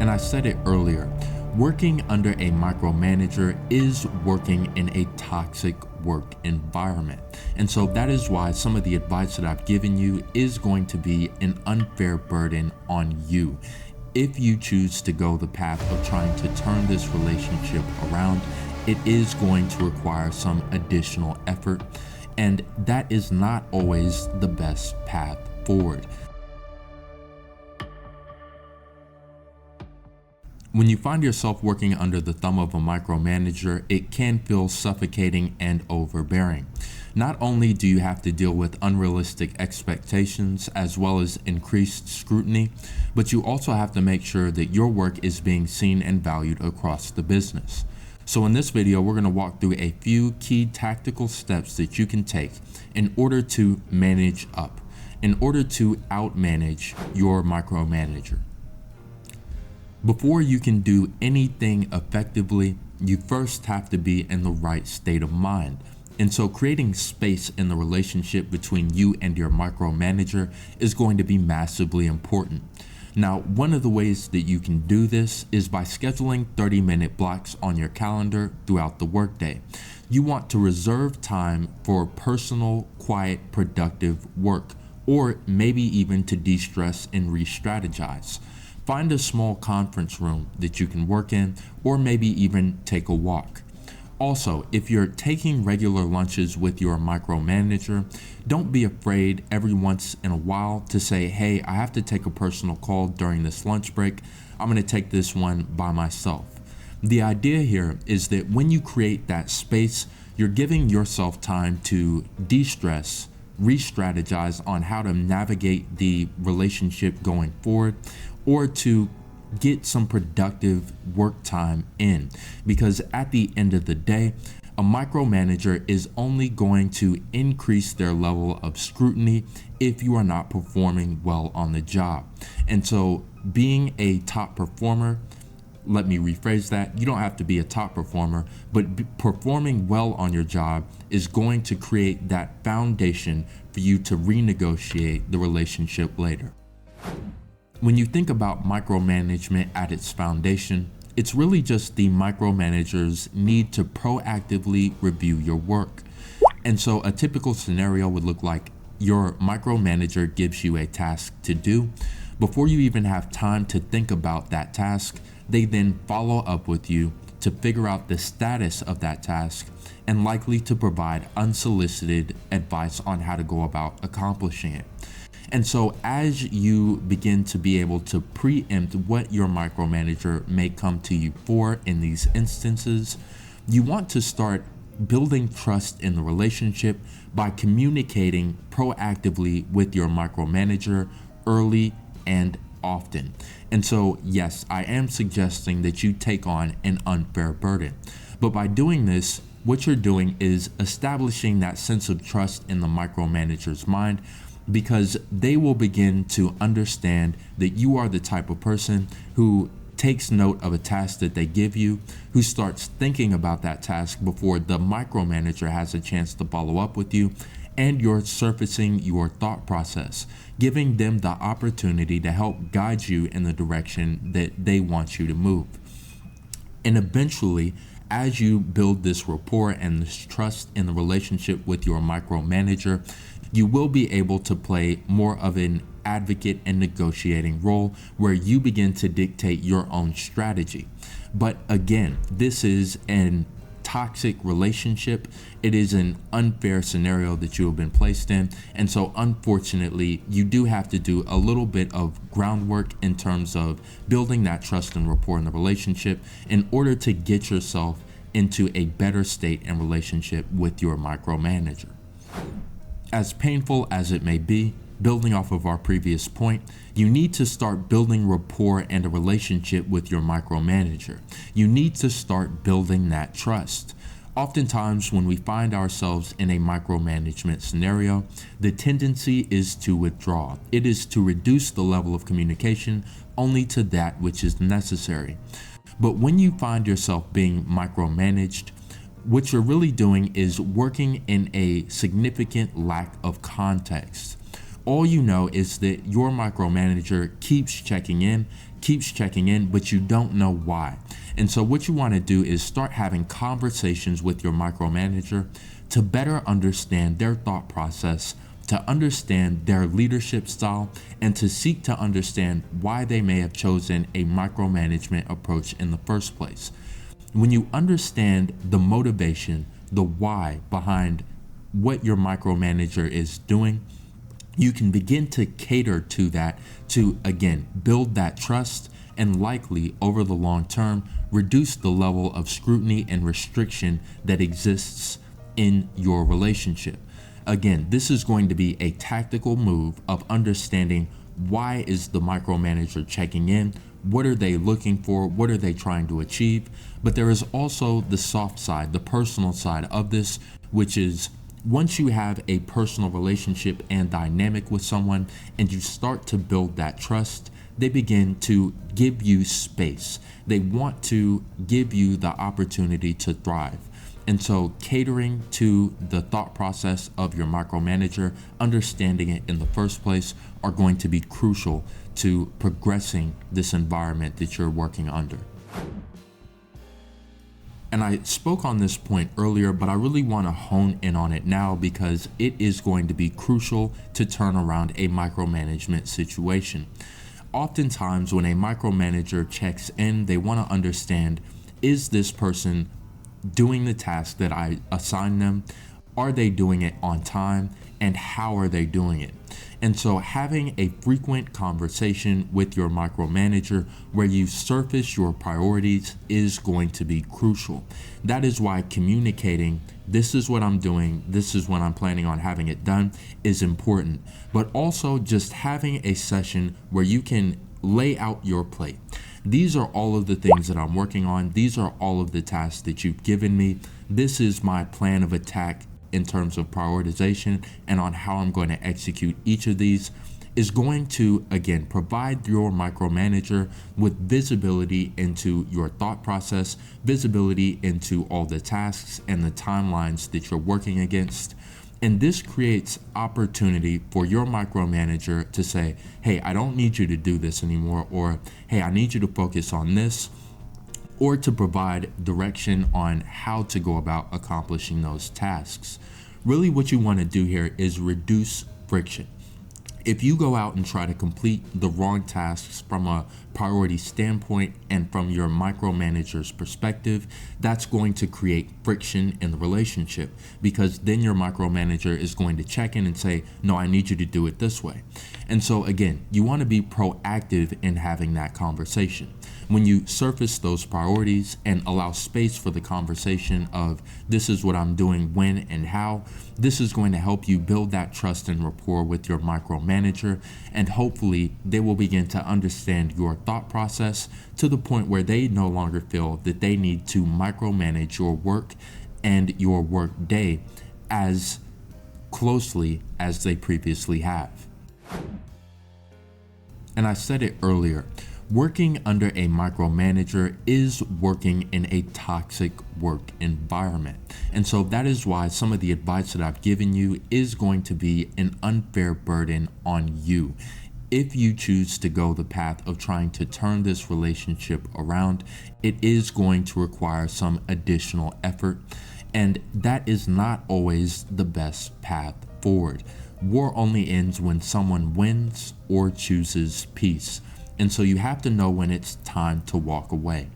And I said it earlier, working under a micromanager is working in a toxic work environment. And so that is why some of the advice that I've given you is going to be an unfair burden on you. If you choose to go the path of trying to turn this relationship around, it is going to require some additional effort, and that is not always the best path forward. When you find yourself working under the thumb of a micromanager, it can feel suffocating and overbearing. Not only do you have to deal with unrealistic expectations as well as increased scrutiny, but you also have to make sure that your work is being seen and valued across the business. So in this video, we're going to walk through a few key tactical steps that you can take in order to manage up, in order to outmanage your micromanager. Before you can do anything effectively, you first have to be in the right state of mind. And so creating space in the relationship between you and your micromanager is going to be massively important. Now, one of the ways that you can do this is by scheduling 30-minute blocks on your calendar throughout the workday. You want to reserve time for personal, quiet, productive work, or maybe even to de-stress and re-strategize. Find a small conference room that you can work in, or maybe even take a walk. Also, if you're taking regular lunches with your micromanager, don't be afraid every once in a while to say, hey, I have to take a personal call during this lunch break. I'm going to take this one by myself. The idea here is that when you create that space, you're giving yourself time to de-stress, re-strategize on how to navigate the relationship going forward, or to get some productive work time in, because at the end of the day, a micromanager is only going to increase their level of scrutiny if you are not performing well on the job. And so being a top performer, let me rephrase that, you don't have to be a top performer, but performing well on your job is going to create that foundation for you to renegotiate the relationship later. When you think about micromanagement at its foundation, it's really just the micromanager's need to proactively review your work. And so a typical scenario would look like your micromanager gives you a task to do. Before you even have time to think about that task, they then follow up with you to figure out the status of that task and likely to provide unsolicited advice on how to go about accomplishing it. And so as you begin to be able to preempt what your micromanager may come to you for in these instances, you want to start building trust in the relationship by communicating proactively with your micromanager early and often. And so, yes, I am suggesting that you take on an unfair burden. But by doing this, what you're doing is establishing that sense of trust in the micromanager's mind, because they will begin to understand that you are the type of person who takes note of a task that they give you, who starts thinking about that task before the micromanager has a chance to follow up with you, and you're surfacing your thought process, giving them the opportunity to help guide you in the direction that they want you to move. And eventually, as you build this rapport and this trust in the relationship with your micromanager, you will be able to play more of an advocate and negotiating role where you begin to dictate your own strategy. But again, this is an toxic relationship. It is an unfair scenario that you have been placed in. And so unfortunately, you do have to do a little bit of groundwork in terms of building that trust and rapport in the relationship in order to get yourself into a better state and relationship with your micromanager. As painful as it may be, building off of our previous point, you need to start building rapport and a relationship with your micromanager. You need to start building that trust. Oftentimes, when we find ourselves in a micromanagement scenario, the tendency is to withdraw. It is to reduce the level of communication only to that which is necessary. But when you find yourself being micromanaged, what you're really doing is working in a significant lack of context. All you know is that your micromanager keeps checking in, keeps checking in, but you don't know why. And so what you want to do is start having conversations with your micromanager to better understand their thought process, to understand their leadership style, and to seek to understand why they may have chosen a micromanagement approach in the first place. When you understand the motivation, the why behind what your micromanager is doing, you can begin to cater to that to, again, build that trust and likely over the long term, reduce the level of scrutiny and restriction that exists in your relationship. Again, this is going to be a tactical move of understanding why is the micromanager checking in, what are they looking for, what are they trying to achieve. But there is also the soft side, the personal side of this, which is once you have a personal relationship and dynamic with someone and you start to build that trust, they begin to give you space. They want to give you the opportunity to thrive. And so catering to the thought process of your micromanager, understanding it in the first place, are going to be crucial to progressing this environment that you're working under. And I spoke on this point earlier, but I really want to hone in on it now because it is going to be crucial to turn around a micromanagement situation. Oftentimes when a micromanager checks in, they want to understand, is this person doing the task that I assign them? Are they doing it on time? And how are they doing it? And so having a frequent conversation with your micromanager where you surface your priorities is going to be crucial. That is why communicating, this is what I'm doing, this is when I'm planning on having it done, is important. But also just having a session where you can lay out your plate. These are all of the things that I'm working on. These are all of the tasks that you've given me. This is my plan of attack in terms of prioritization and on how I'm going to execute each of these, is going to, again, provide your micromanager with visibility into your thought process, visibility into all the tasks and the timelines that you're working against. And this creates opportunity for your micromanager to say, hey, I don't need you to do this anymore, or hey, I need you to focus on this, or to provide direction on how to go about accomplishing those tasks. Really what you want to do here is reduce friction. If you go out and try to complete the wrong tasks from a priority standpoint and from your micromanager's perspective, that's going to create friction in the relationship, because then your micromanager is going to check in and say, no, I need you to do it this way. And so again, you want to be proactive in having that conversation. When you surface those priorities and allow space for the conversation of this is what I'm doing, when and how, this is going to help you build that trust and rapport with your micromanager, and hopefully they will begin to understand your thought process to the point where they no longer feel that they need to micromanage your work and your work day as closely as they previously have. And I said it earlier, working under a micromanager is working in a toxic work environment. And so that is why some of the advice that I've given you is going to be an unfair burden on you. If you choose to go the path of trying to turn this relationship around, it is going to require some additional effort, and that is not always the best path forward. War only ends when someone wins or chooses peace. And so you have to know when it's time to walk away.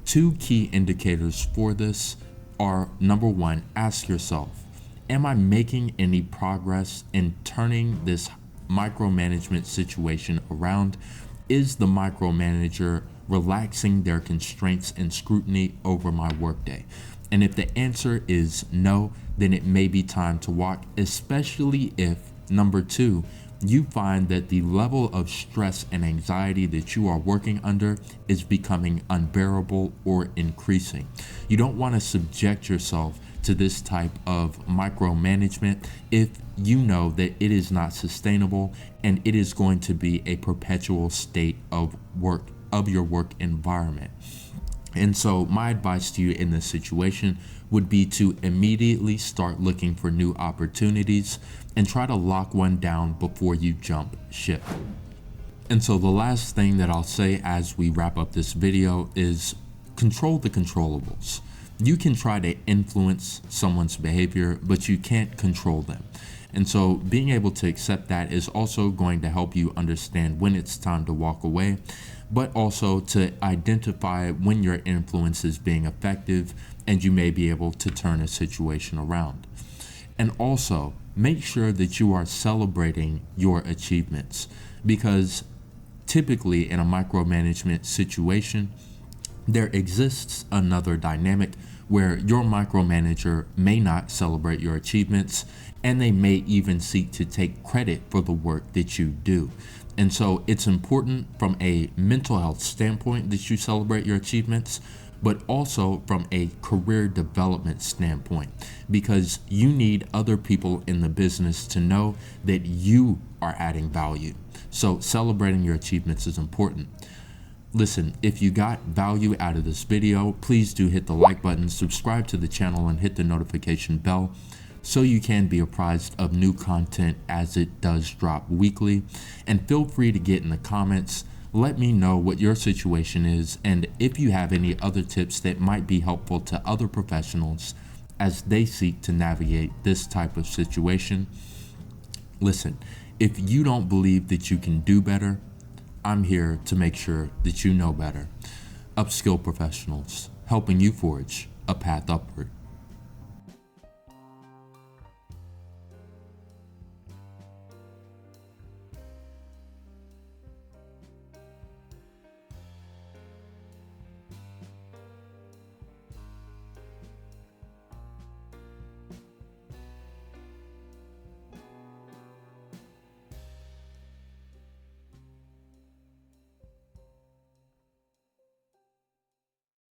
Two key indicators for this are, number one, ask yourself, am I making any progress in turning this micromanagement situation around? Is the micromanager relaxing their constraints and scrutiny over my workday? And if the answer is no, then it may be time to walk, especially if, number two, you find that the level of stress and anxiety that you are working under is becoming unbearable or increasing. You don't want to subject yourself to this type of micromanagement if you know that it is not sustainable and it is going to be a perpetual state of work, of your work environment. And so my advice to you in this situation would be to immediately start looking for new opportunities and try to lock one down before you jump ship. And so the last thing that I'll say as we wrap up this video is control the controllables. You can try to influence someone's behavior, but you can't control them. And so being able to accept that is also going to help you understand when it's time to walk away, but also to identify when your influence is being effective and you may be able to turn a situation around. And also make sure that you are celebrating your achievements, because typically in a micromanagement situation, there exists another dynamic where your micromanager may not celebrate your achievements, and they may even seek to take credit for the work that you do. And so it's important from a mental health standpoint that you celebrate your achievements, but also from a career development standpoint, because you need other people in the business to know that you are adding value. So celebrating your achievements is important. Listen, if you got value out of this video, please do hit the like button, subscribe to the channel, and hit the notification bell so you can be apprised of new content as it does drop weekly. And feel free to get in the comments. Let me know what your situation is, and if you have any other tips that might be helpful to other professionals as they seek to navigate this type of situation. Listen, if you don't believe that you can do better, I'm here to make sure that you know better. Upskill professionals, helping you forge a path upward.